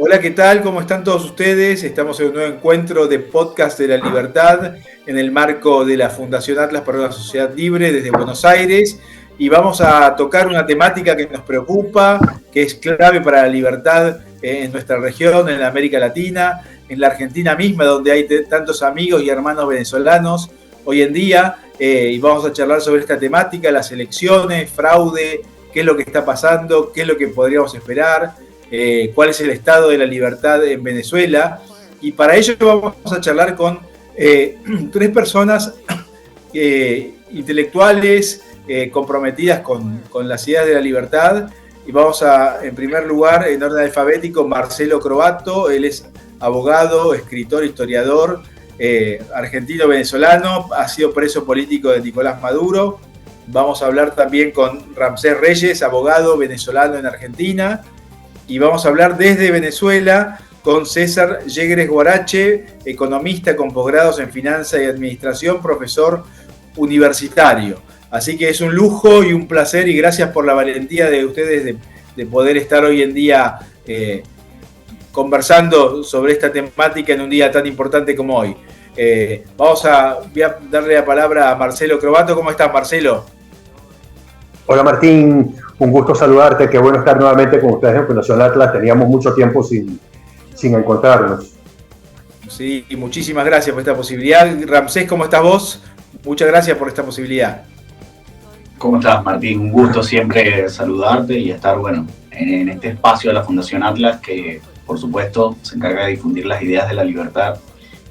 Hola, ¿qué tal? ¿Cómo están todos ustedes? Estamos en un nuevo encuentro de Podcast de la Libertad en el marco de la Fundación Atlas para una Sociedad Libre desde Buenos Aires y vamos a tocar una temática que nos preocupa, que es clave para la libertad en nuestra región, en la América Latina, en la Argentina misma, donde hay tantos amigos y hermanos venezolanos hoy en día, y vamos a charlar sobre esta temática, las elecciones, fraude, qué es lo que está pasando, qué es lo que podríamos esperar. Cuál es el estado de la libertad en Venezuela. Y para ello vamos a charlar con tres personas intelectuales comprometidas con las ideas de la libertad. Y vamos a, en primer lugar, en orden alfabético, Marcelo Croatto. Él es abogado, escritor, historiador, argentino-venezolano, ha sido preso político de Nicolás Maduro. Vamos a hablar también con Ramsés Reyes, abogado venezolano en Argentina. Y vamos a hablar desde Venezuela con César Yegres Guarache, economista con posgrados en finanzas y administración, profesor universitario. Así que es un lujo y un placer y gracias por la valentía de ustedes de poder estar hoy en día conversando sobre esta temática en un día tan importante como hoy. Voy a darle la palabra a Marcelo Croatto. ¿Cómo estás, Marcelo? Hola Martín, un gusto saludarte, qué bueno estar nuevamente con ustedes en Fundación Atlas, teníamos mucho tiempo sin encontrarnos. Sí, y muchísimas gracias por esta posibilidad. Ramsés, ¿cómo estás vos? Muchas gracias por esta posibilidad. ¿Cómo estás, Martín? Un gusto siempre saludarte y estar, en este espacio de la Fundación Atlas, que por supuesto se encarga de difundir las ideas de la libertad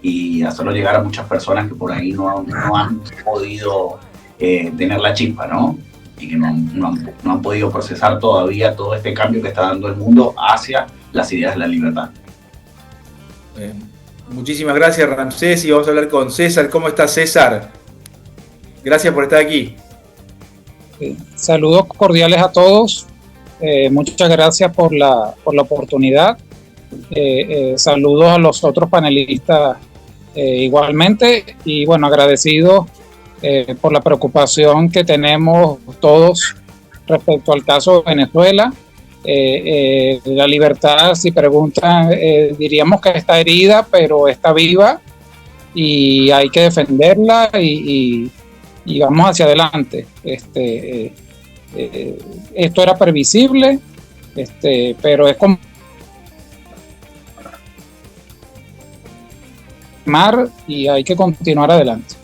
y hacerlo llegar a muchas personas que por ahí no han podido tener la chispa, ¿no? Y que no han podido procesar todavía todo este cambio que está dando el mundo hacia las ideas de la libertad. Muchísimas gracias, Ramsés, y vamos a hablar con César. ¿Cómo estás, César? Gracias por estar aquí. Saludos cordiales a todos. Muchas gracias por la oportunidad. Saludos a los otros panelistas igualmente. Y bueno, agradecido por la preocupación que tenemos todos respecto al caso de Venezuela. La libertad, si preguntan, diríamos que está herida, pero está viva y hay que defenderla y vamos hacia adelante. Esto era previsible, pero es como y hay que continuar adelante.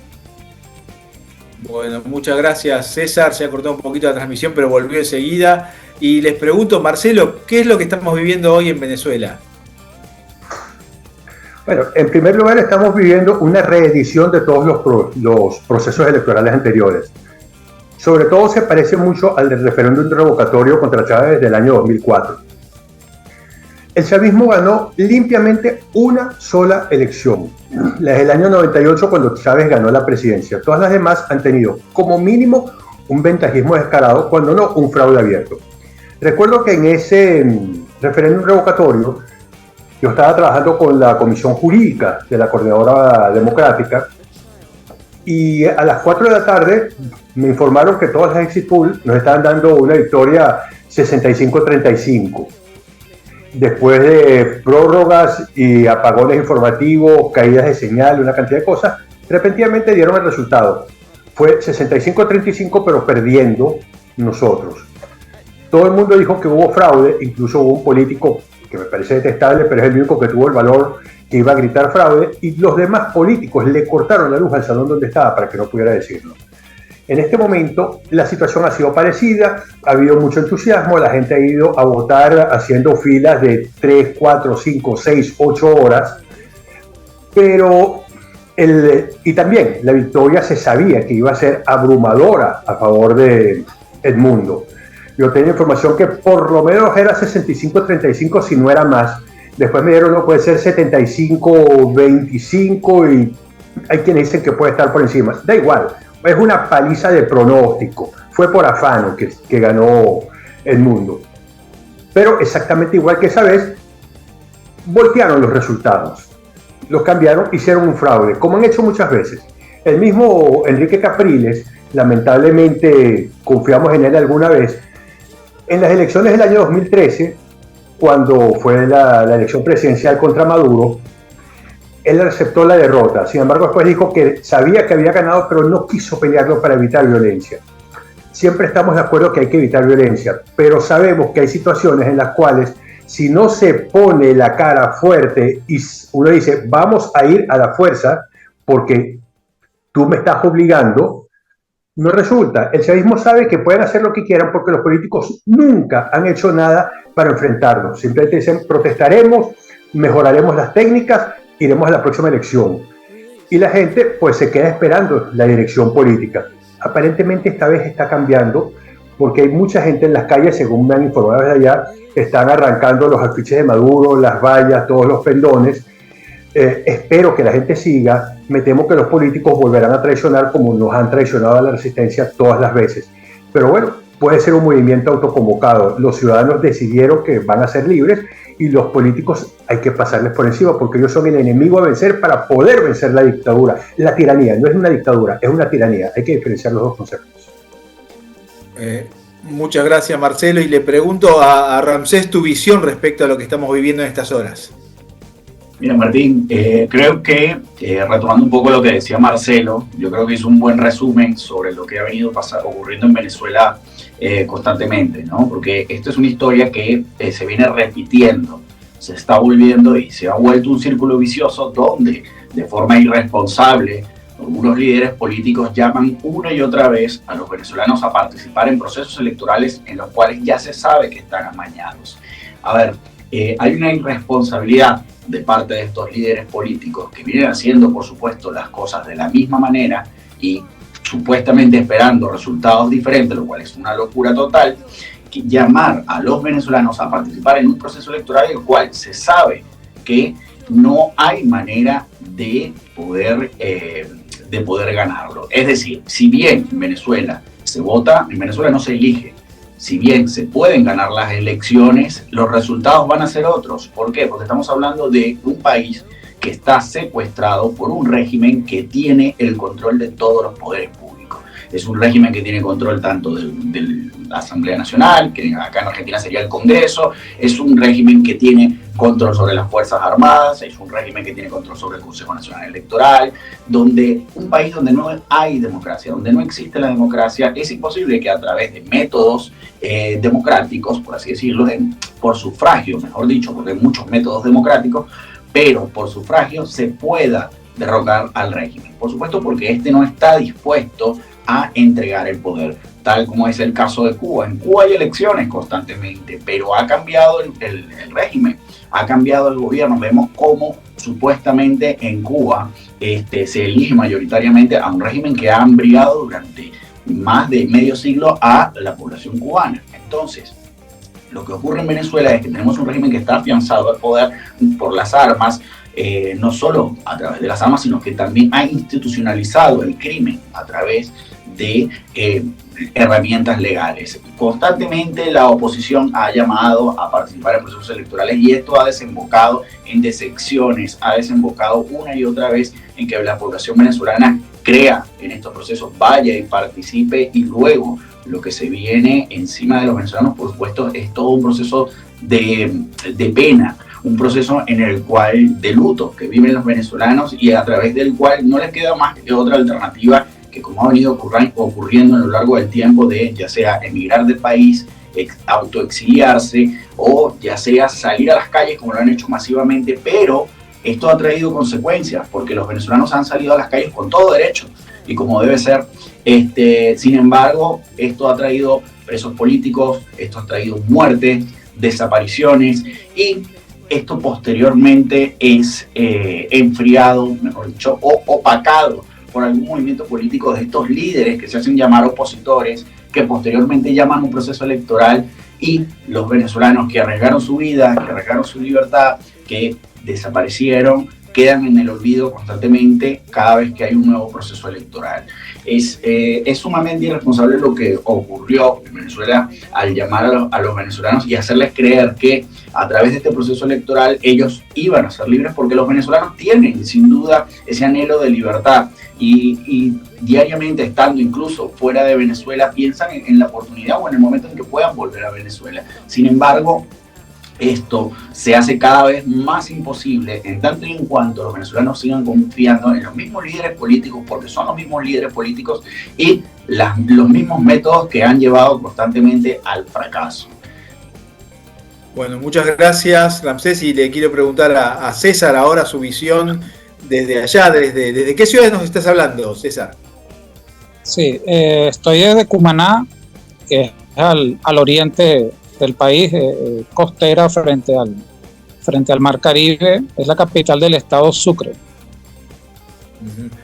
Bueno, muchas gracias, César. Se ha cortado un poquito la transmisión, pero volvió enseguida. Y les pregunto, Marcelo, ¿qué es lo que estamos viviendo hoy en Venezuela? Bueno, en primer lugar estamos viviendo una reedición de todos los procesos electorales anteriores. Sobre todo se parece mucho al del referéndum revocatorio contra Chávez del año 2004. El chavismo ganó limpiamente una sola elección, la del año 98 cuando Chávez ganó la presidencia. Todas las demás han tenido como mínimo un ventajismo descarado, cuando no un fraude abierto. Recuerdo que en ese referéndum revocatorio yo estaba trabajando con la comisión jurídica de la Coordinadora Democrática y a las 4 de la tarde me informaron que todas las exit polls nos estaban dando una victoria 65-35. Después de prórrogas y apagones informativos, caídas de señal, una cantidad de cosas, repentinamente dieron el resultado. Fue 65-35, pero perdiendo nosotros. Todo el mundo dijo que hubo fraude, incluso hubo un político que me parece detestable, pero es el único que tuvo el valor que iba a gritar fraude, y los demás políticos le cortaron la luz al salón donde estaba para que no pudiera decirlo. En este momento la situación ha sido parecida, ha habido mucho entusiasmo, la gente ha ido a votar haciendo filas de 3, 4, 5, 6, 8 horas, pero y también la victoria se sabía que iba a ser abrumadora a favor de Edmundo. Yo tenía información que por lo menos era 65-35, si no era más. Después me dieron, no, puede ser 75-25 y hay quienes dicen que puede estar por encima. Da igual. Es una paliza de pronóstico. Fue por afano que ganó Edmundo. Pero exactamente igual que esa vez, voltearon los resultados. Los cambiaron, hicieron un fraude, como han hecho muchas veces. El mismo Enrique Capriles, lamentablemente confiamos en él alguna vez, en las elecciones del año 2013 cuando fue la elección presidencial contra Maduro, él aceptó la derrota. Sin embargo, después dijo que sabía que había ganado, pero no quiso pelearlo para evitar violencia. Siempre estamos de acuerdo que hay que evitar violencia, pero sabemos que hay situaciones en las cuales si no se pone la cara fuerte y uno dice, vamos a ir a la fuerza porque tú me estás obligando, no resulta. El chavismo sabe que pueden hacer lo que quieran porque los políticos nunca han hecho nada para enfrentarlos. Simplemente dicen, protestaremos, mejoraremos las técnicas, iremos a la próxima elección. Y la gente pues se queda esperando la dirección política. Aparentemente esta vez está cambiando porque hay mucha gente en las calles, según me han informado desde allá, están arrancando los afiches de Maduro, las vallas, todos los pendones. Espero que la gente siga. Me temo que los políticos volverán a traicionar como nos han traicionado a la resistencia todas las veces. Pero bueno, puede ser un movimiento autoconvocado. Los ciudadanos decidieron que van a ser libres y los políticos hay que pasarles por encima porque ellos son el enemigo a vencer para poder vencer la dictadura. La tiranía no es una dictadura, es una tiranía. Hay que diferenciar los dos conceptos. Muchas gracias, Marcelo, y le pregunto a Ramsés tu visión respecto a lo que estamos viviendo en estas horas. Mira, Martín, creo que retomando un poco lo que decía Marcelo, yo creo que hizo un buen resumen sobre lo que ha venido ocurriendo en Venezuela constantemente, ¿no? Porque esta es una historia que se viene repitiendo, se está volviendo y se ha vuelto un círculo vicioso donde de forma irresponsable algunos líderes políticos llaman una y otra vez a los venezolanos a participar en procesos electorales en los cuales ya se sabe que están amañados. A ver, hay una irresponsabilidad de parte de estos líderes políticos que vienen haciendo, por supuesto, las cosas de la misma manera y supuestamente esperando resultados diferentes, lo cual es una locura total, que llamar a los venezolanos a participar en un proceso electoral en el cual se sabe que no hay manera de poder ganarlo. Es decir, si bien en Venezuela se vota, en Venezuela no se elige. Si bien se pueden ganar las elecciones, los resultados van a ser otros. ¿Por qué? Porque estamos hablando de un país que está secuestrado por un régimen que tiene el control de todos los poderes públicos. Es un régimen que tiene control tanto de la Asamblea Nacional, que acá en Argentina sería el Congreso, es un régimen que tiene control sobre las Fuerzas Armadas, es un régimen que tiene control sobre el Consejo Nacional Electoral, donde un país donde no hay democracia, donde no existe la democracia, es imposible que a través de métodos democráticos, por así decirlo, por sufragio, mejor dicho, porque hay muchos métodos democráticos, pero por sufragio se pueda derrocar al régimen. Por supuesto, porque este no está dispuesto a entregar el poder, tal como es el caso de Cuba. En Cuba hay elecciones constantemente, pero ha cambiado el régimen, ha cambiado el gobierno. Vemos cómo supuestamente en Cuba se elige mayoritariamente a un régimen que ha hambriado durante más de medio siglo a la población cubana. Entonces, lo que ocurre en Venezuela es que tenemos un régimen que está afianzado al poder por las armas, no solo a través de las armas, sino que también ha institucionalizado el crimen a través de herramientas legales. Constantemente la oposición ha llamado a participar en procesos electorales y esto ha desembocado en decepciones, ha desembocado una y otra vez en que la población venezolana crea en estos procesos, vaya y participe, y luego lo que se viene encima de los venezolanos, por supuesto, es todo un proceso de pena, un proceso en el cual de luto que viven los venezolanos y a través del cual no les queda más que otra alternativa que, como ha venido ocurriendo a lo largo del tiempo, de ya sea emigrar del país, autoexiliarse o ya sea salir a las calles como lo han hecho masivamente, pero esto ha traído consecuencias porque los venezolanos han salido a las calles con todo derecho y como debe ser. Sin embargo, esto ha traído presos políticos, esto ha traído muertes, desapariciones, y esto posteriormente es enfriado, mejor dicho, o opacado por algún movimiento político de estos líderes que se hacen llamar opositores, que posteriormente llaman un proceso electoral, y los venezolanos que arriesgaron su vida, que arriesgaron su libertad, que desaparecieron, quedan en el olvido constantemente cada vez que hay un nuevo proceso electoral. Es sumamente irresponsable lo que ocurrió en Venezuela al llamar a los venezolanos y hacerles creer que a través de este proceso electoral ellos iban a ser libres, porque los venezolanos tienen sin duda ese anhelo de libertad y diariamente, estando incluso fuera de Venezuela, piensan en la oportunidad o en el momento en que puedan volver a Venezuela. Sin embargo, esto se hace cada vez más imposible en tanto y en cuanto los venezolanos sigan confiando en los mismos líderes políticos, porque son los mismos líderes políticos y los mismos métodos que han llevado constantemente al fracaso. Bueno, muchas gracias, Ramsés, y le quiero preguntar a César ahora su visión desde allá, desde qué ciudades nos estás hablando, César. Sí, estoy desde Cumaná, que es al oriente del país, costera frente al Mar Caribe, es la capital del estado Sucre.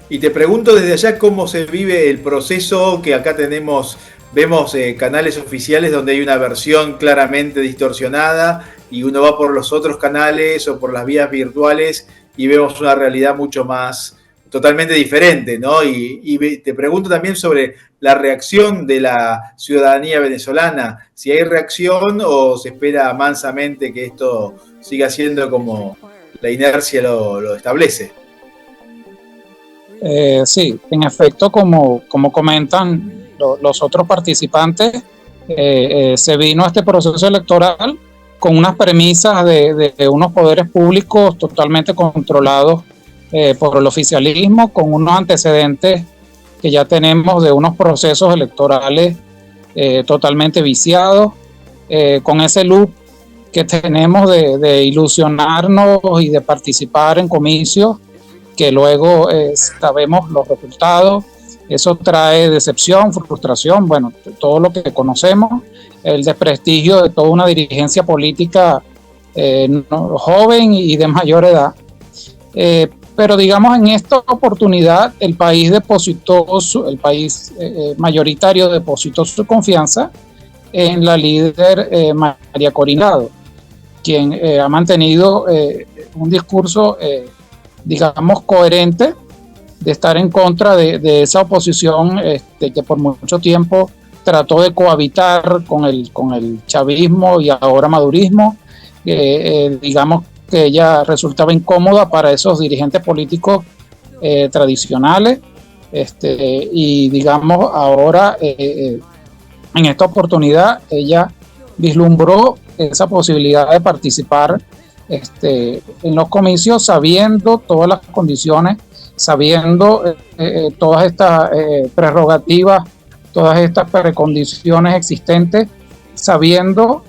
Y te pregunto desde allá cómo se vive el proceso, que acá vemos canales oficiales donde hay una versión claramente distorsionada y uno va por los otros canales o por las vías virtuales y vemos una realidad mucho más totalmente diferente, ¿no? Y te pregunto también sobre la reacción de la ciudadanía venezolana, si hay reacción o se espera mansamente que esto siga siendo como la inercia lo establece. Sí, en efecto, como comentan los otros participantes, se vino a este proceso electoral con unas premisas de unos poderes públicos totalmente controlados por el oficialismo, con unos antecedentes que ya tenemos de unos procesos electorales totalmente viciados, con ese loop que tenemos de ilusionarnos y de participar en comicios que luego sabemos los resultados. Eso trae decepción, frustración, bueno, todo lo que conocemos, el desprestigio de toda una dirigencia política joven y de mayor edad. Pero digamos, en esta oportunidad el país mayoritario depositó su confianza en la líder María Corina, quien ha mantenido un discurso, digamos, coherente de estar en contra de esa oposición que por mucho tiempo trató de cohabitar con el chavismo y ahora madurismo. Digamos que ella resultaba incómoda para esos dirigentes políticos tradicionales, y digamos ahora en esta oportunidad ella vislumbró esa posibilidad de participar en los comicios, sabiendo todas las condiciones, sabiendo todas estas prerrogativas, todas estas precondiciones existentes, sabiendo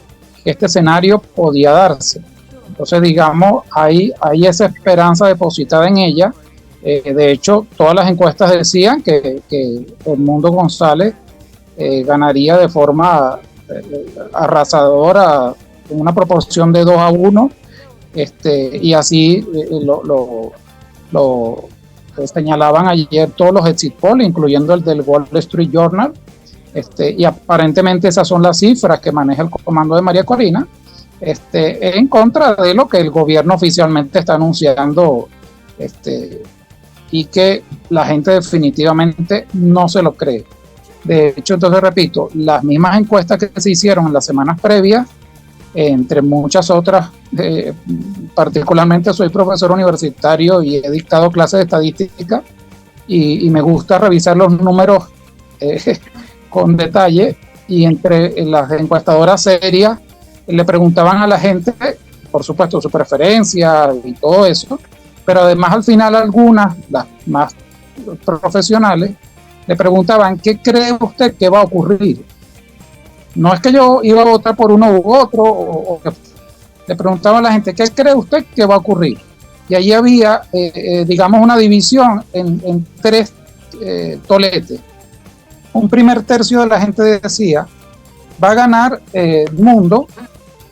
que este escenario podía darse. Entonces, digamos, hay esa esperanza depositada en ella. De hecho, todas las encuestas decían que Edmundo González ganaría de forma arrasadora, con una proporción de 2-1, y así lo señalaban ayer todos los exit polls, incluyendo el del Wall Street Journal, y aparentemente esas son las cifras que maneja el comando de María Corina, en contra de lo que el gobierno oficialmente está anunciando, y que la gente definitivamente no se lo cree. De hecho, entonces repito, las mismas encuestas que se hicieron en las semanas previas, entre muchas otras, particularmente soy profesor universitario y he dictado clases de estadística y me gusta revisar los números con detalle, y entre las encuestadoras serias le preguntaban a la gente, por supuesto, su preferencia y todo eso, pero además al final algunas, las más profesionales, le preguntaban: ¿qué cree usted que va a ocurrir? No es que yo iba a votar por uno u otro, o que le preguntaba a la gente: ¿qué cree usted que va a ocurrir? Y ahí había, digamos, una división en tres toletes. Un primer tercio de la gente decía: va a ganar Edmundo,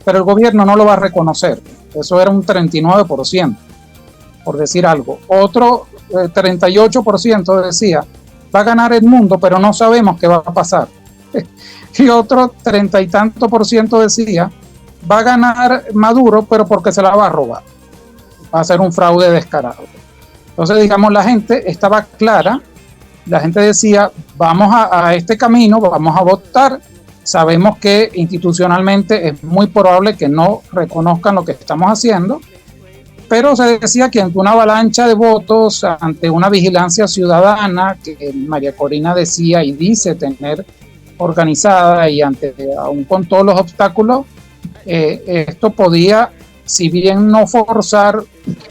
pero el gobierno no lo va a reconocer. Eso era un 39%, por decir algo. Otro 38% decía: va a ganar Edmundo, pero no sabemos qué va a pasar. Y otro 30 y tanto por ciento decía: va a ganar Maduro, pero porque se la va a robar. Va a ser un fraude descarado. Entonces, digamos, la gente estaba clara. La gente decía: vamos a este camino, vamos a votar. Sabemos que institucionalmente es muy probable que no reconozcan lo que estamos haciendo, pero se decía que ante una avalancha de votos, ante una vigilancia ciudadana que María Corina decía y dice tener organizada, y aún con todos los obstáculos, esto podía, si bien no forzar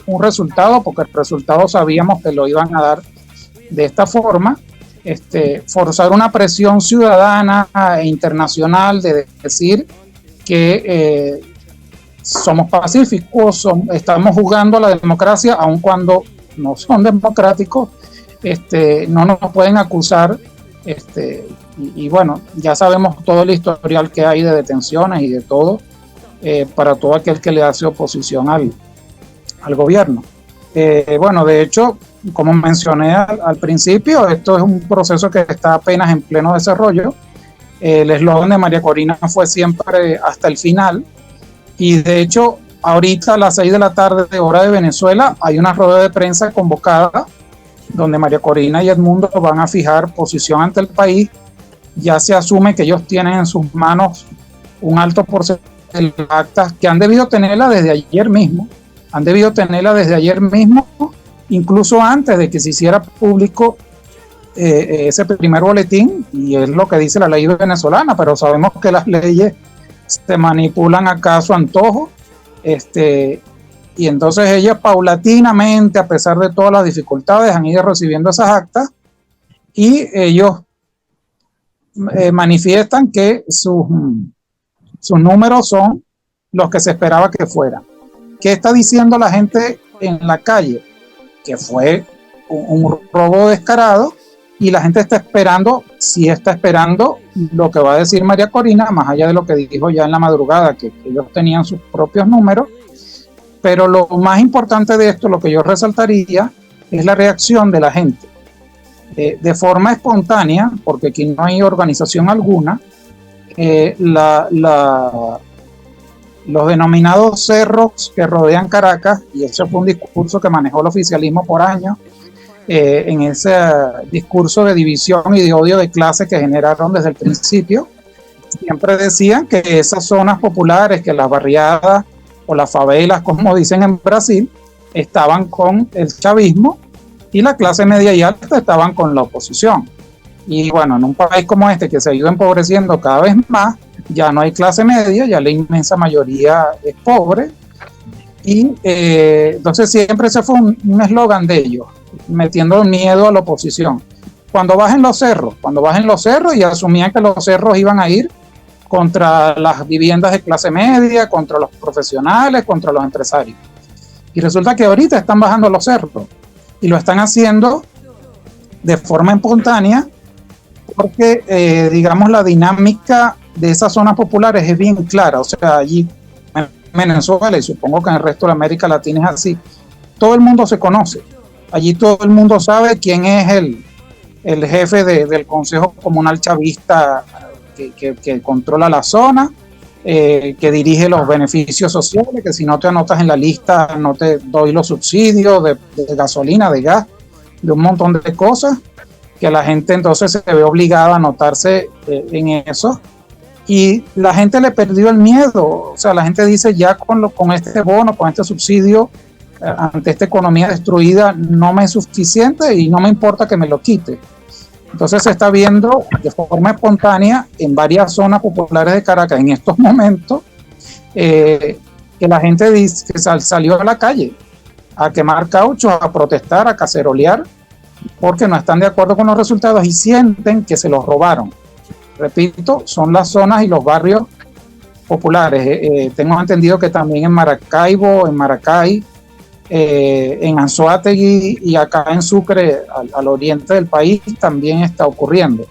un resultado, porque el resultado sabíamos que lo iban a dar de esta forma, forzar una presión ciudadana e internacional de decir que somos pacíficos, estamos jugando a la democracia, aun cuando no son democráticos, no nos pueden acusar, y bueno, ya sabemos todo el historial que hay de detenciones y de todo, para todo aquel que le hace oposición al gobierno. Bueno, de hecho, como mencioné al principio, esto es un proceso que está apenas en pleno desarrollo. El eslogan de María Corina fue siempre hasta el final, y de hecho ahorita a las 6 de la tarde hora de Venezuela hay una rueda de prensa convocada donde María Corina y Edmundo van a fijar posición ante el país. Ya se asume que ellos tienen en sus manos un alto porcentaje de actas que han debido tenerla desde ayer mismo, incluso antes de que se hiciera público ese primer boletín, y es lo que dice la ley venezolana, pero sabemos que las leyes se manipulan acá a su antojo, y entonces ellas paulatinamente, a pesar de todas las dificultades, han ido recibiendo esas actas, y ellos manifiestan que sus números son los que se esperaba que fueran. ¿Qué está diciendo la gente en la calle? Que fue un robo descarado, y la gente está esperando lo que va a decir María Corina, más allá de lo que dijo ya en la madrugada, que ellos tenían sus propios números. Pero lo más importante de esto, lo que yo resaltaría, es la reacción de la gente. De forma espontánea, porque aquí no hay organización alguna, los denominados cerros que rodean Caracas, y ese fue un discurso que manejó el oficialismo por años, en ese discurso de división y de odio de clase que generaron desde el principio, siempre decían que esas zonas populares, que las barriadas o las favelas, como dicen en Brasil, estaban con el chavismo, y la clase media y alta estaban con la oposición. Y bueno, en un país como este, que se ha ido empobreciendo cada vez más, ya no hay clase media, ya la inmensa mayoría es pobre, y entonces siempre ese fue un eslogan de ellos, metiendo miedo a la oposición. Cuando bajen los cerros, y asumían que los cerros iban a ir contra las viviendas de clase media, contra los profesionales, contra los empresarios. Y resulta que ahorita están bajando los cerros, y lo están haciendo de forma espontánea, porque digamos la dinámica de esas zonas populares es bien clara. O sea, allí en Venezuela, y supongo que en el resto de América Latina es así, todo el mundo se conoce. Allí todo el mundo sabe quién es el jefe del Consejo Comunal Chavista que controla la zona, que dirige los beneficios sociales, que si no te anotas en la lista no te doy los subsidios de gasolina, de gas, de un montón de cosas, que la gente entonces se ve obligada a anotarse en eso. Y la gente le perdió el miedo. O sea, la gente dice, ya con este bono, con este subsidio, ante esta economía destruida, no me es suficiente y no me importa que me lo quite. Entonces se está viendo de forma espontánea en varias zonas populares de Caracas en estos momentos, que la gente dice que salió a la calle a quemar cauchos, a protestar, a cacerolear, porque no están de acuerdo con los resultados y sienten que se los robaron. Repito, son las zonas y los barrios populares. Tengo entendido que también en Maracaibo, en Maracay, en Anzoátegui y acá en Sucre, al oriente del país, también está ocurriendo.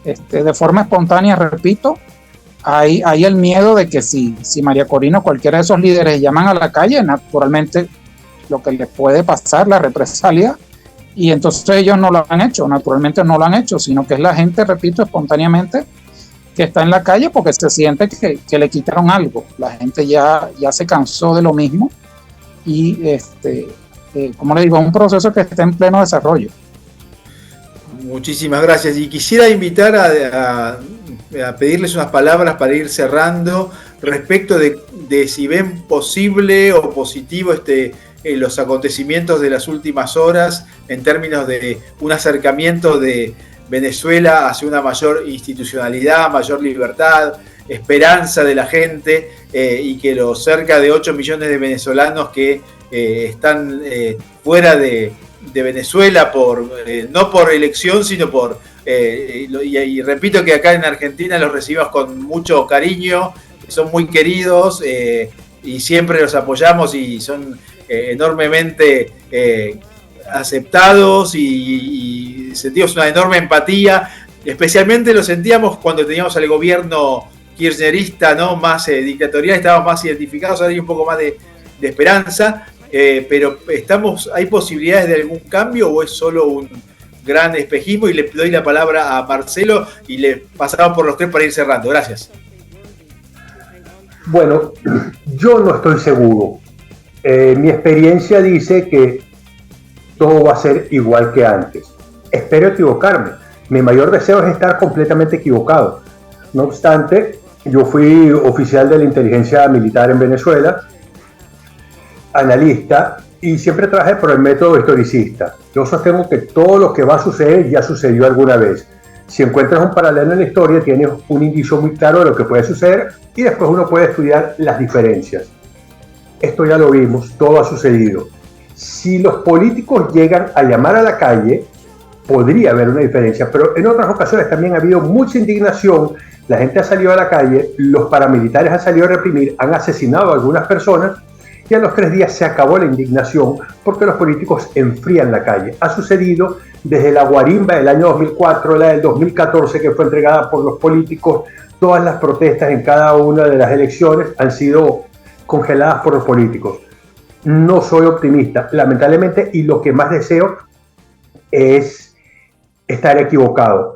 De forma espontánea, repito, hay el miedo de que si María Corina o cualquiera de esos líderes llaman a la calle, naturalmente lo que les puede pasar, la represalia, y entonces ellos no lo han hecho, naturalmente no lo han hecho, sino que es la gente, repito, espontáneamente, que está en la calle porque se siente que le quitaron algo. La gente ya se cansó de lo mismo, y como le digo, es un proceso que está en pleno desarrollo. Muchísimas gracias, y quisiera invitar a pedirles unas palabras para ir cerrando respecto de si ven posible o positivo los acontecimientos de las últimas horas en términos de un acercamiento de Venezuela hacia una mayor institucionalidad, mayor libertad, esperanza de la gente, y que los cerca de 8 millones de venezolanos que están fuera de Venezuela no por elección, sino y repito que acá en Argentina los recibimos con mucho cariño, son muy queridos, y siempre los apoyamos y son enormemente aceptados, y sentimos una enorme empatía. Especialmente lo sentíamos cuando teníamos al gobierno kirchnerista, ¿no? Más dictatorial, estábamos más identificados, ahora hay un poco más de esperanza, pero ¿hay posibilidades de algún cambio o es solo un gran espejismo? Y le doy la palabra a Marcelo y le pasamos por los tres para ir cerrando. Gracias. Bueno, yo no estoy seguro. Mi experiencia dice que todo va a ser igual que antes. Espero equivocarme. Mi mayor deseo es estar completamente equivocado. No obstante, yo fui oficial de la inteligencia militar en Venezuela, analista, y siempre trabajé por el método historicista. Yo sostengo que todo lo que va a suceder ya sucedió alguna vez. Si encuentras un paralelo en la historia, tienes un indicio muy claro de lo que puede suceder, y después uno puede estudiar las diferencias. Esto ya lo vimos, todo ha sucedido. Si los políticos llegan a llamar a la calle, podría haber una diferencia, pero en otras ocasiones también ha habido mucha indignación, la gente ha salido a la calle, los paramilitares han salido a reprimir, han asesinado a algunas personas, y a los 3 días se acabó la indignación porque los políticos enfrían la calle. Ha sucedido desde la guarimba del año 2004, la del 2014 que fue entregada por los políticos, todas las protestas en cada una de las elecciones han sido congeladas por los políticos. No soy optimista, lamentablemente, y lo que más deseo es estar equivocado.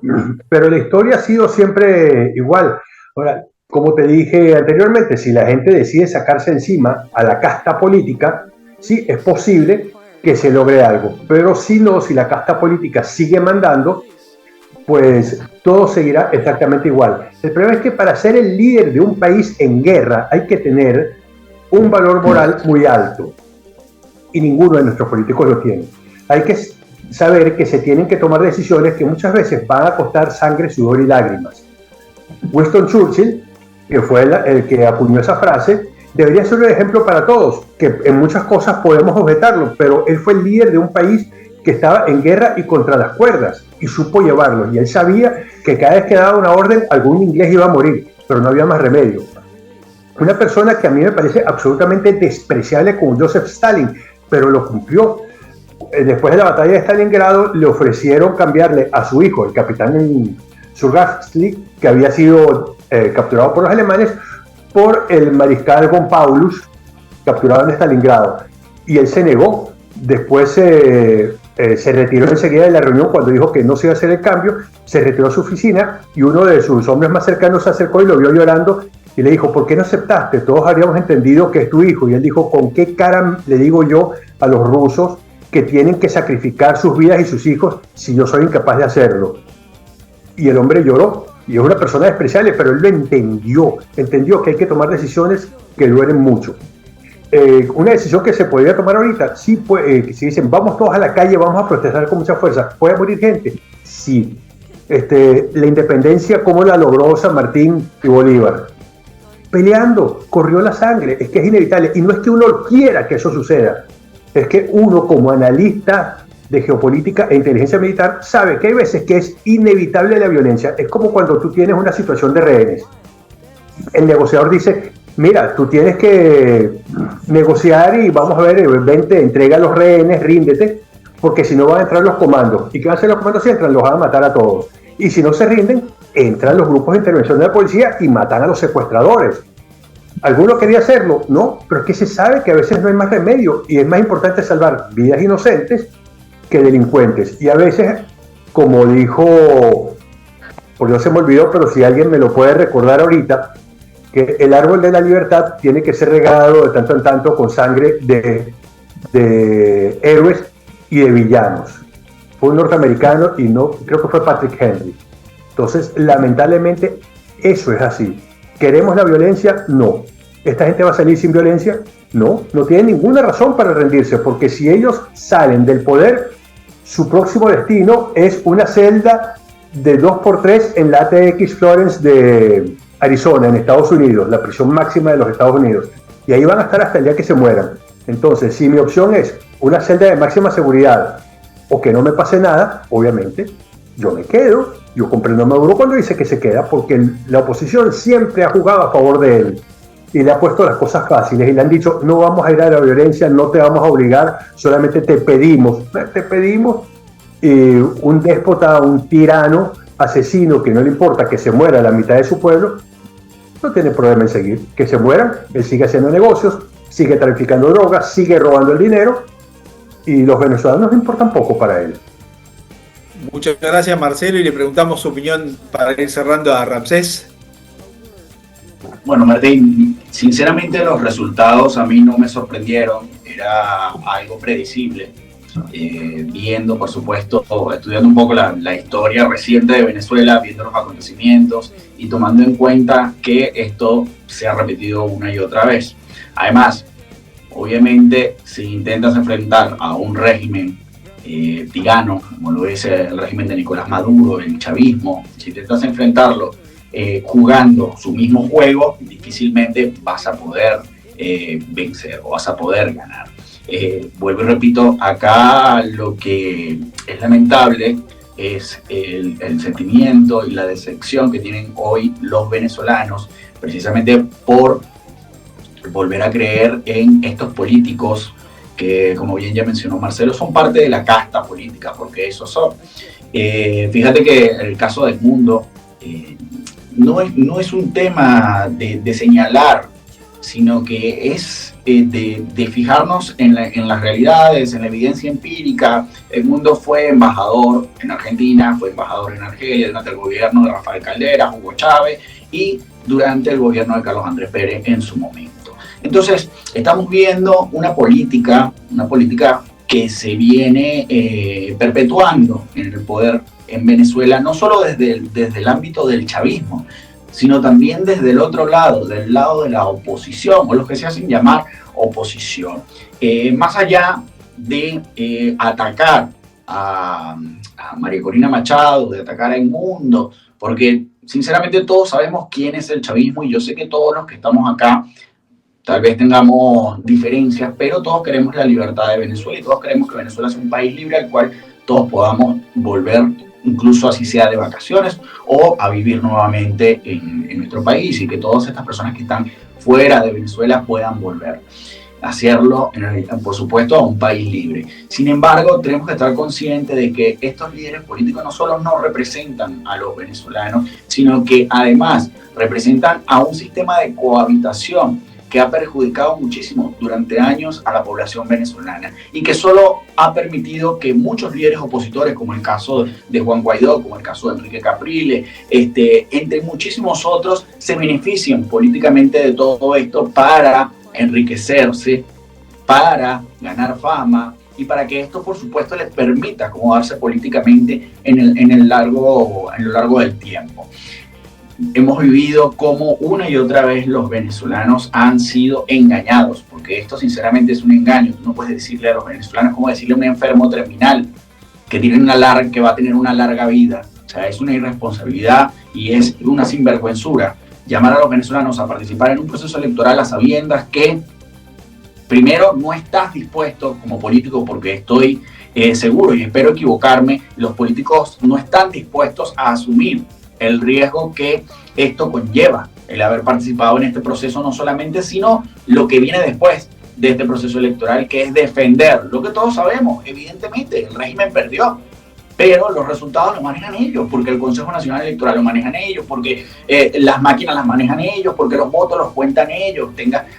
Pero la historia ha sido siempre igual. Ahora, como te dije anteriormente, si la gente decide sacarse encima a la casta política, sí, es posible que se logre algo. Pero si no, si la casta política sigue mandando, pues todo seguirá exactamente igual. El problema es que para ser el líder de un país en guerra hay que tener un valor moral muy alto. Y ninguno de nuestros políticos lo tiene. Hay que saber que se tienen que tomar decisiones que muchas veces van a costar sangre, sudor y lágrimas. Winston Churchill, que fue el que acuñó esa frase, debería ser un ejemplo para todos, que en muchas cosas podemos objetarlo, pero él fue el líder de un país que estaba en guerra y contra las cuerdas, y supo llevarlo, y él sabía que cada vez que daba una orden, algún inglés iba a morir, pero no había más remedio. Una persona que a mí me parece absolutamente despreciable como Joseph Stalin, pero lo cumplió. Después de la batalla de Stalingrado le ofrecieron cambiarle a su hijo, el capitán Surgatsky, que había sido capturado por los alemanes, por el mariscal von Paulus, capturado en Stalingrado, y él se negó. Después se retiró enseguida de la reunión cuando dijo que no se iba a hacer el cambio, se retiró a su oficina y uno de sus hombres más cercanos se acercó y lo vio llorando y le dijo: ¿por qué no aceptaste? Todos habríamos entendido que es tu hijo. Y él dijo: ¿con qué cara le digo yo a los rusos que tienen que sacrificar sus vidas y sus hijos si yo soy incapaz de hacerlo? Y el hombre lloró, y es una persona despreciable, pero él lo entendió que hay que tomar decisiones que duelen mucho. Una decisión que se podría tomar ahorita, sí, si dicen vamos todos a la calle, vamos a protestar con mucha fuerza, ¿puede morir gente? Sí. La independencia, ¿cómo la logró San Martín y Bolívar? Peleando, corrió la sangre, es que es inevitable, y no es que uno quiera que eso suceda, es que uno como analista de geopolítica e inteligencia militar sabe que hay veces que es inevitable la violencia. Es como cuando tú tienes una situación de rehenes. El negociador dice: mira, tú tienes que negociar y vamos a ver, vente, entrega a los rehenes, ríndete, porque si no van a entrar los comandos. ¿Y qué van a hacer los comandos si entran? Los van a matar a todos. Y si no se rinden, entran los grupos de intervención de la policía y matan a los secuestradores. ¿Alguno quería hacerlo? No, pero es que se sabe que a veces no hay más remedio y es más importante salvar vidas inocentes que delincuentes. Y a veces, como dijo, por Dios se me olvidó, pero si alguien me lo puede recordar ahorita, que el árbol de la libertad tiene que ser regado de tanto en tanto con sangre de héroes y de villanos. Fue un norteamericano y no, creo que fue Patrick Henry. Entonces, lamentablemente, eso es así. ¿Queremos la violencia? No. ¿Esta gente va a salir sin violencia? No. No tienen ninguna razón para rendirse, porque si ellos salen del poder, su próximo destino es una celda de 2x3 en la ATX Florence de Arizona, en Estados Unidos, la prisión máxima de los Estados Unidos, y ahí van a estar hasta el día que se mueran. Entonces, si mi opción es una celda de máxima seguridad o que no me pase nada, obviamente yo me quedo. Yo comprendo a Maduro cuando dice que se queda, porque la oposición siempre ha jugado a favor de él y le ha puesto las cosas fáciles y le han dicho: no vamos a ir a la violencia, no te vamos a obligar, solamente te pedimos un déspota, un tirano, asesino, que no le importa que se muera la mitad de su pueblo, no tiene problema en seguir, que se mueran, él sigue haciendo negocios, sigue traficando drogas, sigue robando el dinero, y los venezolanos importan poco para él. Muchas gracias, Marcelo, y le preguntamos su opinión para ir cerrando a Ramsés. Bueno, Martín, sinceramente los resultados a mí no me sorprendieron, era algo predecible. Viendo, por supuesto, estudiando un poco la historia reciente de Venezuela, viendo los acontecimientos y tomando en cuenta que esto se ha repetido una y otra vez. Además, obviamente, si intentas enfrentar a un régimen tirano, como lo es el régimen de Nicolás Maduro, el chavismo, si intentas enfrentarlo jugando su mismo juego, difícilmente vas a poder vencer o vas a poder ganar. Vuelvo y repito, acá lo que es lamentable es el sentimiento y la decepción que tienen hoy los venezolanos, precisamente por volver a creer en estos políticos que, como bien ya mencionó Marcelo, son parte de la casta política, porque eso son. Fíjate que el caso del mundo no es un tema de señalar, sino que es de fijarnos en las realidades, en la evidencia empírica. El mundo fue embajador en Argentina, fue embajador en Argelia durante el gobierno de Rafael Caldera, Hugo Chávez, y durante el gobierno de Carlos Andrés Pérez en su momento. Entonces, estamos viendo una política que se viene perpetuando en el poder en Venezuela, no solo desde el ámbito del chavismo, sino también desde el otro lado, del lado de la oposición, o los que se hacen llamar oposición. Más allá de atacar a María Corina Machado, de atacar a Inmundo, porque sinceramente todos sabemos quién es el chavismo, y yo sé que todos los que estamos acá tal vez tengamos diferencias, pero todos queremos la libertad de Venezuela, y todos queremos que Venezuela sea un país libre al cual todos podamos volver, incluso así sea de vacaciones, o a vivir nuevamente en nuestro país, y que todas estas personas que están fuera de Venezuela puedan volver a hacerlo, por supuesto, a un país libre. Sin embargo, tenemos que estar conscientes de que estos líderes políticos no solo no representan a los venezolanos, sino que además representan a un sistema de cohabitación que ha perjudicado muchísimo durante años a la población venezolana, y que solo ha permitido que muchos líderes opositores, como el caso de Juan Guaidó, como el caso de Enrique Capriles, entre muchísimos otros, se beneficien políticamente de todo esto para enriquecerse, para ganar fama, y para que esto, por supuesto, les permita acomodarse políticamente en lo largo del tiempo. Hemos vivido cómo una y otra vez los venezolanos han sido engañados, porque esto sinceramente es un engaño. Tú no puedes decirle a los venezolanos como decirle a un enfermo terminal que va a tener una larga vida. O sea, es una irresponsabilidad y es una sinvergüenzura llamar a los venezolanos a participar en un proceso electoral a sabiendas que, primero, no estás dispuesto como político, porque estoy seguro y espero equivocarme, los políticos no están dispuestos a asumir el riesgo que esto conlleva, el haber participado en este proceso, no solamente, sino lo que viene después de este proceso electoral, que es defender lo que todos sabemos. Evidentemente, el régimen perdió, pero los resultados los manejan ellos, porque el Consejo Nacional Electoral lo manejan ellos, porque las máquinas las manejan ellos, porque los votos los cuentan ellos.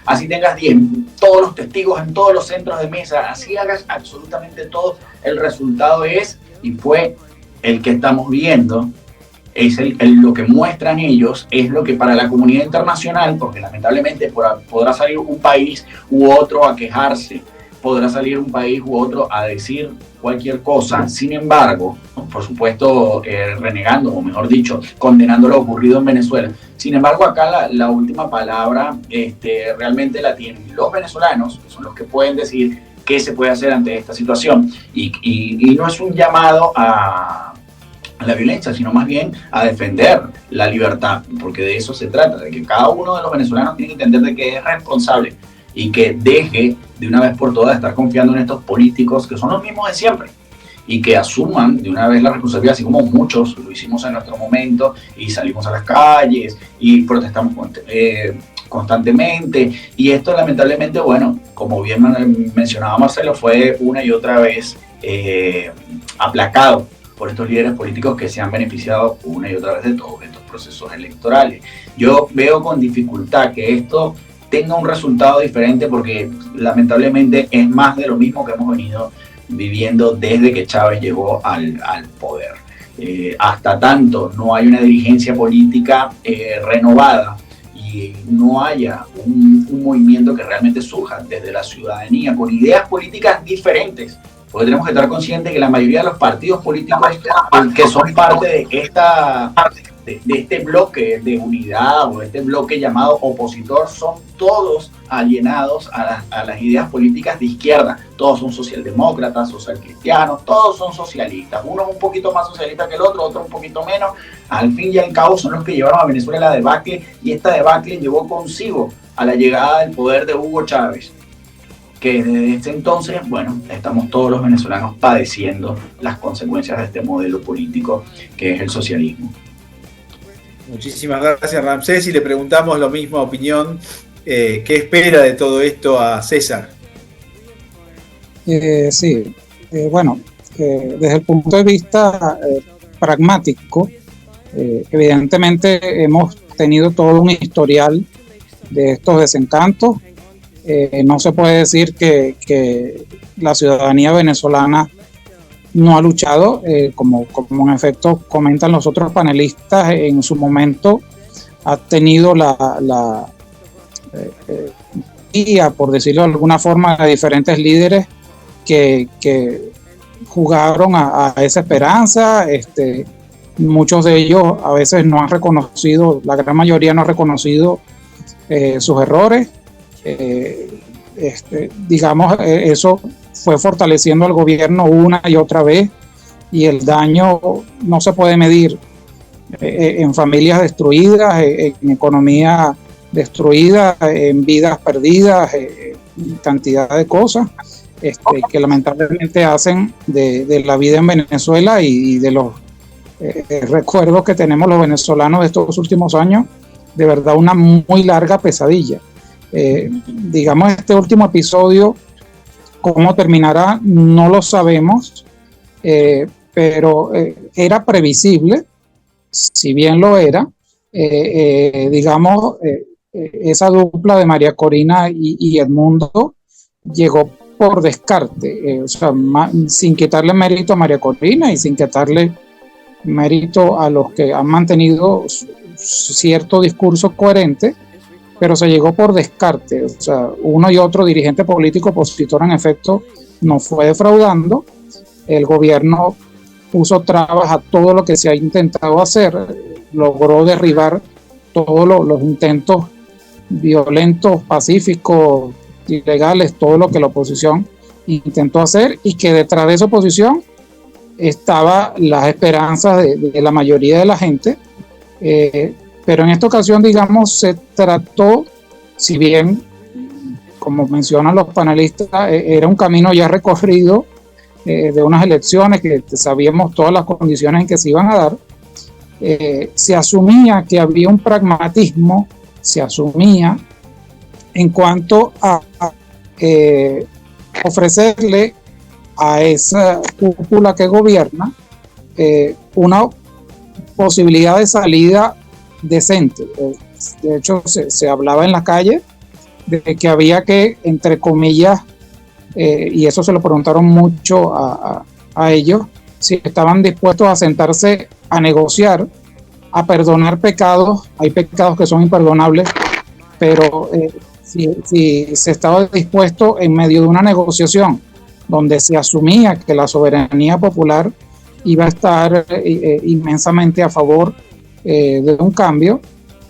Así tengas 10, todos los testigos en todos los centros de mesa, así hagas absolutamente todo, el resultado es, y fue el que estamos viendo, es lo que muestran ellos, es lo que para la comunidad internacional, porque lamentablemente podrá salir un país u otro a quejarse, podrá salir un país u otro a decir cualquier cosa. Sin embargo, por supuesto, renegando, o mejor dicho, condenando lo ocurrido en Venezuela. Sin embargo, acá la última palabra realmente la tienen los venezolanos, que son los que pueden decir qué se puede hacer ante esta situación. Y no es un llamado a a la violencia, sino más bien a defender la libertad, porque de eso se trata, de que cada uno de los venezolanos tiene que entender de que es responsable y que deje de una vez por todas de estar confiando en estos políticos que son los mismos de siempre, y que asuman de una vez la responsabilidad, así como muchos lo hicimos en nuestro momento y salimos a las calles y protestamos constantemente. Y esto lamentablemente, bueno, como bien mencionaba Marcelo, fue una y otra vez aplacado por estos líderes políticos que se han beneficiado una y otra vez de todos estos procesos electorales. Yo veo con dificultad que esto tenga un resultado diferente, porque lamentablemente es más de lo mismo que hemos venido viviendo desde que Chávez llegó al poder. Hasta tanto no hay una dirigencia política renovada y no haya un movimiento que realmente surja desde la ciudadanía con ideas políticas diferentes, porque tenemos que estar conscientes que la mayoría de los partidos políticos que son parte de este bloque de unidad o este bloque llamado opositor son todos alienados a las ideas políticas de izquierda. Todos son socialdemócratas, socialcristianos, todos son socialistas. Uno un poquito más socialista que el otro, otro un poquito menos. Al fin y al cabo son los que llevaron a Venezuela a la debacle, y esta debacle llevó consigo a la llegada del poder de Hugo Chávez, que desde este entonces, bueno, estamos todos los venezolanos padeciendo las consecuencias de este modelo político que es el socialismo. Muchísimas gracias, Ramsés, y le preguntamos la misma opinión. ¿Qué espera de todo esto a César? Sí, bueno, desde el punto de vista pragmático, evidentemente hemos tenido todo un historial de estos desencantos. No se puede decir que la ciudadanía venezolana no ha luchado, como en efecto comentan los otros panelistas. En su momento ha tenido la guía, por decirlo de alguna forma, de diferentes líderes que jugaron a esa esperanza. Muchos de ellos a veces no han reconocido, la gran mayoría no ha reconocido sus errores. Digamos, eso fue fortaleciendo al gobierno una y otra vez, y el daño no se puede medir en familias destruidas, en economía destruida, en vidas perdidas, cantidad de cosas que lamentablemente hacen de la vida en Venezuela y de los recuerdos que tenemos los venezolanos de estos últimos años, de verdad una muy larga pesadilla. Digamos, este último episodio, cómo terminará, no lo sabemos, pero era previsible, si bien lo era. Digamos, esa dupla de María Corina y Edmundo llegó por descarte, o sea, sin quitarle mérito a María Corina y sin quitarle mérito a los que han mantenido cierto discurso coherente, pero se llegó por descarte. O sea, uno y otro dirigente político opositor en efecto no fue defraudando. El gobierno puso trabas a todo lo que se ha intentado hacer, logró derribar todos los intentos violentos, pacíficos, ilegales, todo lo que la oposición intentó hacer, y que detrás de esa oposición estaba las esperanzas de la mayoría de la gente. Pero en esta ocasión, digamos, se trató, si bien, como mencionan los panelistas, era un camino ya recorrido de unas elecciones que sabíamos todas las condiciones en que se iban a dar. Se asumía que había un pragmatismo, se asumía en cuanto a ofrecerle a esa cúpula que gobierna una posibilidad de salida decente. De hecho, se hablaba en la calle de que había que, entre comillas, y eso se lo preguntaron mucho a ellos, si estaban dispuestos a sentarse a negociar, a perdonar pecados. Hay pecados que son imperdonables, pero si se estaba dispuesto, en medio de una negociación donde se asumía que la soberanía popular iba a estar inmensamente a favor de un cambio,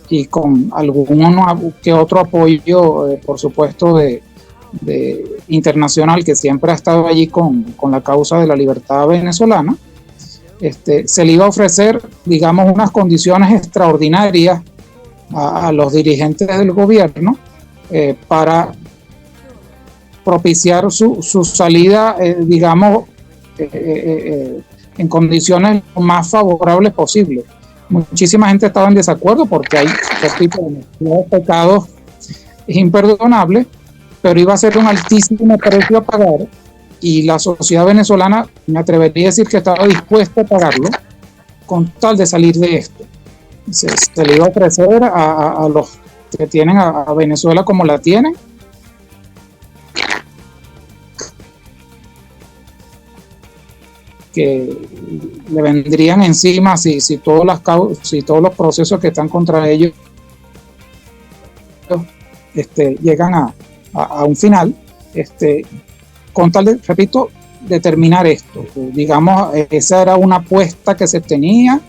y con algún que otro apoyo, por supuesto, de internacional, que siempre ha estado allí con la causa de la libertad venezolana, se le iba a ofrecer, digamos, unas condiciones extraordinarias a los dirigentes del gobierno para propiciar su salida, digamos, en condiciones lo más favorables posibles. Muchísima gente estaba en desacuerdo porque hay pecados imperdonables, pero iba a ser un altísimo precio a pagar, y la sociedad venezolana, me atrevería a decir que estaba dispuesta a pagarlo con tal de salir de esto. Se le iba a ofrecer a los que tienen a Venezuela como la tienen, que le vendrían encima si todos los procesos que están contra ellos llegan a un final, con tal de, repito, determinar esto. Digamos, esa era una apuesta que se tenía,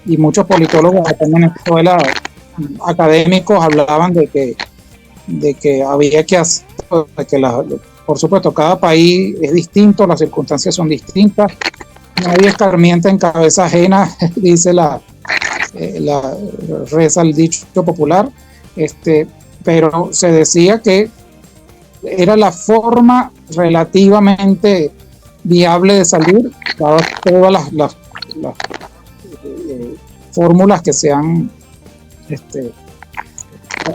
y muchos politólogos acá en Venezuela, académicos, hablaban de que había que hacer, por supuesto, cada país es distinto, las circunstancias son distintas, nadie escarmienta en cabeza ajena, dice reza el dicho popular, pero se decía que era la forma relativamente viable de salir, dadas todas las fórmulas que se han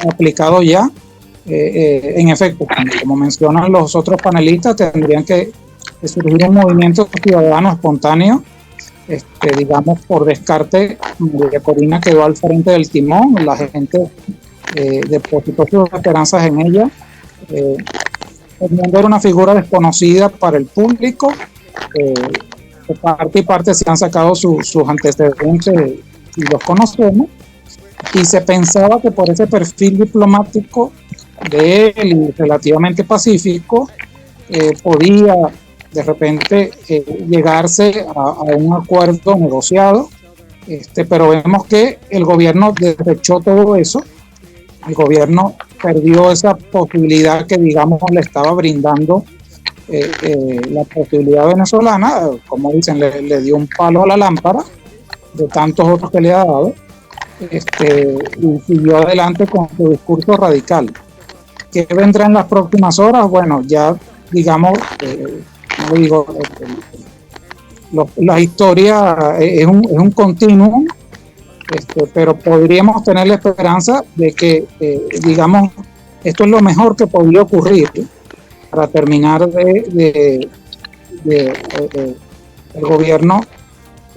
aplicado ya. En efecto, como mencionan los otros panelistas, tendrían que surgir un movimiento ciudadano espontáneo. Digamos, por descarte, María Corina quedó al frente del timón, la gente depositó sus esperanzas en ella. Era una figura desconocida para el público. De parte y parte se han sacado sus antecedentes y los conocemos, y se pensaba que por ese perfil diplomático de él y relativamente pacífico podía de repente llegarse a un acuerdo negociado, pero vemos que el gobierno desechó todo eso. El gobierno perdió esa posibilidad que, digamos, le estaba brindando la posibilidad venezolana. Como dicen, le dio un palo a la lámpara de tantos otros que le ha dado, y siguió adelante con su discurso radical. ¿Qué vendrá en las próximas horas? Bueno, ya, digamos, no digo, la historia es un continuum, pero podríamos tener la esperanza de que, digamos, esto es lo mejor que podría ocurrir para terminar el gobierno,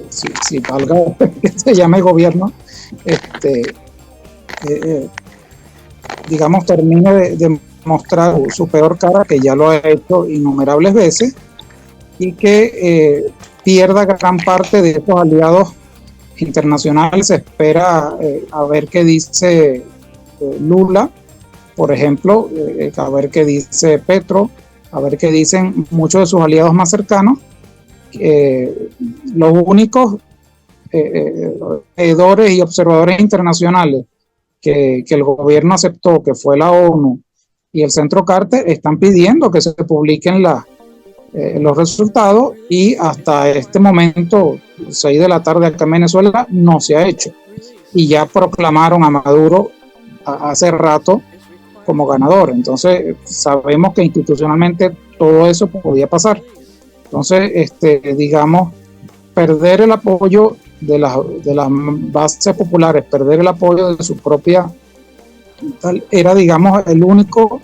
si valga que se llame gobierno, digamos, termine de mostrar su peor cara, que ya lo ha hecho innumerables veces, y que pierda gran parte de esos aliados internacionales. Se espera a ver qué dice Lula, por ejemplo, a ver qué dice Petro, a ver qué dicen muchos de sus aliados más cercanos. Los únicos veedores y observadores internacionales que el gobierno aceptó, que fue la ONU y el Centro Carter, están pidiendo que se publiquen los resultados, y hasta este momento, 6 de la tarde acá en Venezuela, no se ha hecho, y ya proclamaron a Maduro hace rato como ganador. Entonces sabemos que institucionalmente todo eso podía pasar. Entonces, digamos, perder el apoyo de las bases populares, perder el apoyo de su propia tal, era, digamos, el único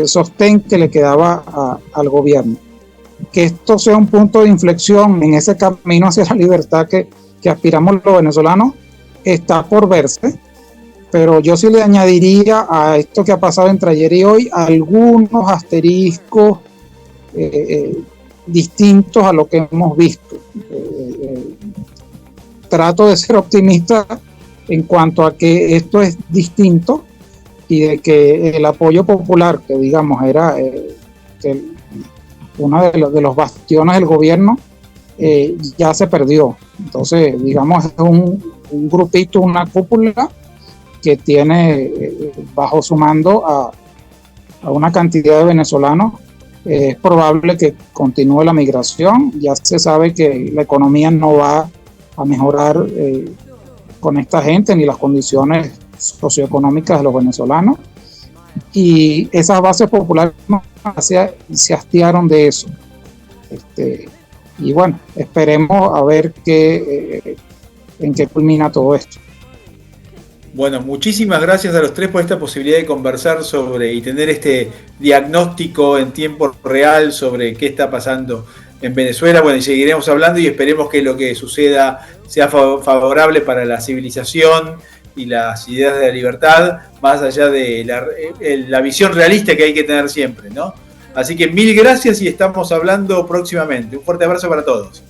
sostén que le quedaba al gobierno. Que esto sea un punto de inflexión en ese camino hacia la libertad que aspiramos los venezolanos está por verse, pero yo sí le añadiría a esto que ha pasado entre ayer y hoy algunos asteriscos distintos a lo que hemos visto. Trato de ser optimista en cuanto a que esto es distinto, y de que el apoyo popular, que digamos era uno de los bastiones del gobierno, ya se perdió. Entonces, digamos, es un grupito, una cúpula que tiene bajo su mando a una cantidad de venezolanos es probable que continúe la migración. Ya se sabe que la economía no va a mejorar con esta gente ni las condiciones socioeconómicas de los venezolanos. Y esas bases populares se hastiaron de eso. Y bueno, esperemos a ver en qué culmina todo esto. Bueno, muchísimas gracias a los tres por esta posibilidad de conversar sobre y tener este diagnóstico en tiempo real sobre qué está pasando en Venezuela. Bueno, y seguiremos hablando y esperemos que lo que suceda sea favorable para la civilización y las ideas de la libertad, más allá de la visión realista que hay que tener siempre, ¿no? Así que mil gracias y estamos hablando próximamente. Un fuerte abrazo para todos.